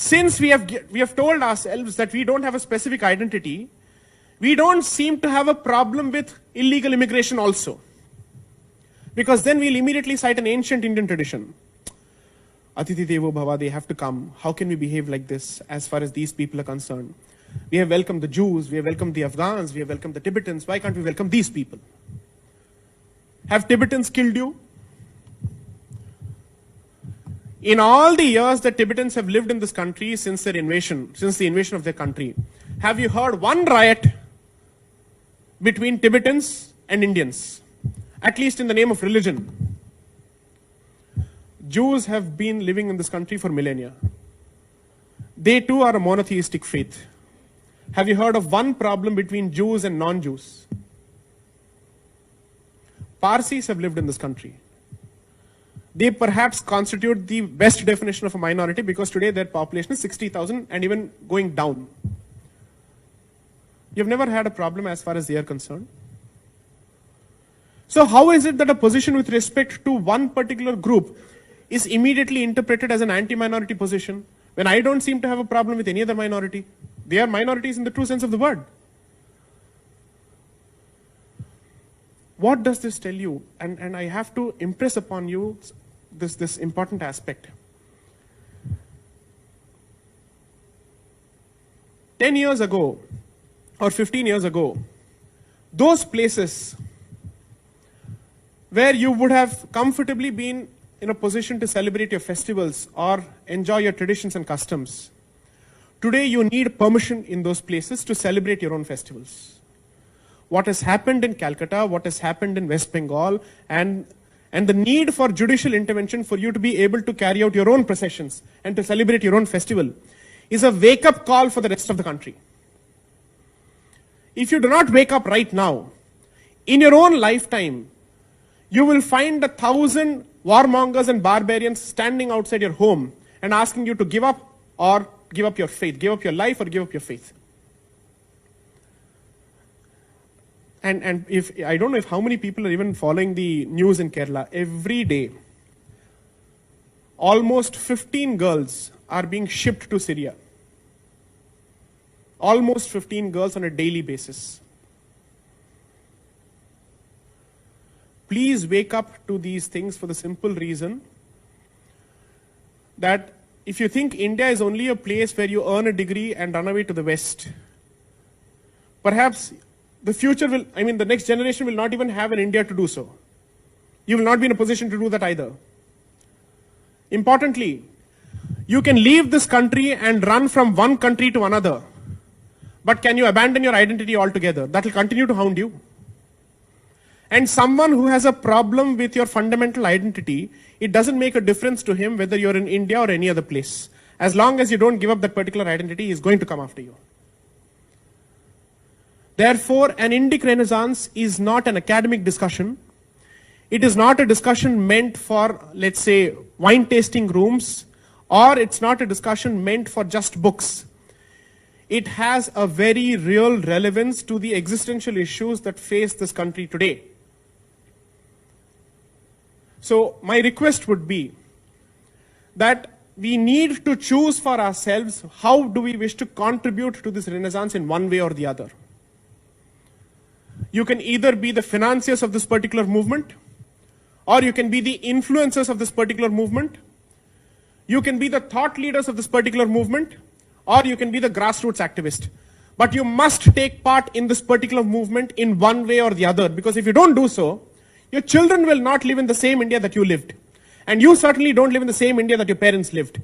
Since we have told ourselves that we don't have a specific identity, we don't seem to have a problem with illegal immigration also. Because then we'll immediately cite an ancient Indian tradition. Atiti Devo Bhava, they have to come. How can we behave like this as far as these people are concerned? We have welcomed the Jews, we have welcomed the Afghans, we have welcomed the Tibetans. Why can't we welcome these people? Have Tibetans killed you? In all the years that Tibetans have lived in this country since the invasion of their country, have you heard one riot between Tibetans and Indians? At least in the name of religion. Jews have been living in this country for millennia. They too are a monotheistic faith. Have you heard of one problem between Jews and non-Jews? Parsis have lived in this country. They perhaps constitute the best definition of a minority because today their population is 60,000 and even going down. You've never had a problem as far as they are concerned. So how is it that a position with respect to one particular group is immediately interpreted as an anti-minority position when I don't seem to have a problem with any other minority? They are minorities in the true sense of the word. What does this tell you? And I have to impress upon you this important aspect. 10 years ago or 15 years ago, those places where you would have comfortably been in a position to celebrate your festivals or enjoy your traditions and customs, today you need permission in those places to celebrate your own festivals. What has happened in Calcutta, what has happened in West Bengal, and the need for judicial intervention for you to be able to carry out your own processions and to celebrate your own festival is a wake-up call for the rest of the country. If you do not wake up right now, in your own lifetime, you will find 1,000 warmongers and barbarians standing outside your home and asking you to give up or give up your faith, give up your life or give up your faith. And if I don't know if how many people are even following the news in Kerala. Every day, almost 15 girls are being shipped to Syria. Almost 15 girls on a daily basis. Please wake up to these things for the simple reason that if you think India is only a place where you earn a degree and run away to the West, perhaps the future will, the next generation will not even have an India to do so. You will not be in a position to do that either. Importantly, you can leave this country and run from one country to another. But can you abandon your identity altogether? That will continue to hound you. And someone who has a problem with your fundamental identity, it doesn't make a difference to him whether you're in India or any other place. As long as you don't give up that particular identity, he's going to come after you. Therefore, an Indic Renaissance is not an academic discussion. It is not a discussion meant for, let's say, wine tasting rooms, or it's not a discussion meant for just books. It has a very real relevance to the existential issues that face this country today. So my request would be that we need to choose for ourselves how do we wish to contribute to this Renaissance in one way or the other. You can either be the financiers of this particular movement, or you can be the influencers of this particular movement. You can be the thought leaders of this particular movement, or you can be the grassroots activist. But you must take part in this particular movement in one way or the other, because if you don't do so, your children will not live in the same India that you lived. And you certainly don't live in the same India that your parents lived.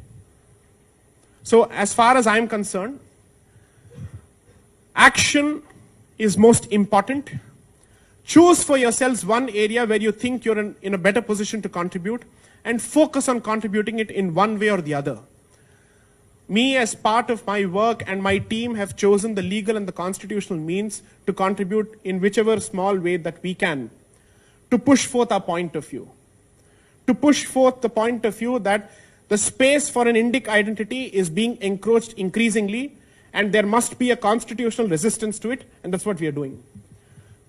So as far as I'm concerned, action is most important. Choose for yourselves one area where you think you're in a better position to contribute and focus on contributing it in one way or the other. Me, as part of my work, and my team have chosen the legal and the constitutional means to contribute in whichever small way that we can to push forth our point of view. To push forth the point of view that the space for an Indic identity is being encroached increasingly, and there must be a constitutional resistance to it, and that's what we are doing.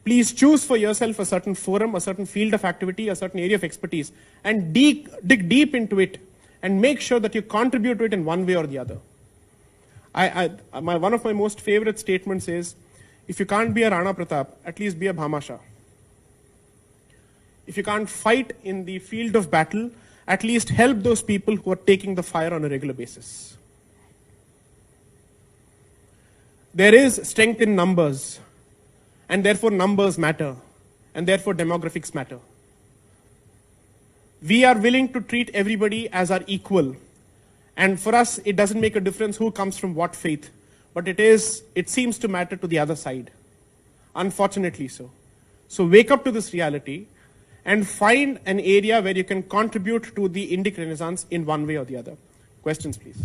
Please choose for yourself a certain forum, a certain field of activity, a certain area of expertise, and dig deep into it, and make sure that you contribute to it in one way or the other. One of my most favorite statements is, if you can't be a Rana Pratap, at least be a Bhamasha. If you can't fight in the field of battle, at least help those people who are taking the fire on a regular basis. There is strength in numbers, and therefore numbers matter, and therefore demographics matter. We are willing to treat everybody as our equal. And for us, it doesn't make a difference who comes from what faith, but it seems to matter to the other side. Unfortunately so. So wake up to this reality and find an area where you can contribute to the Indic Renaissance in one way or the other. Questions, please.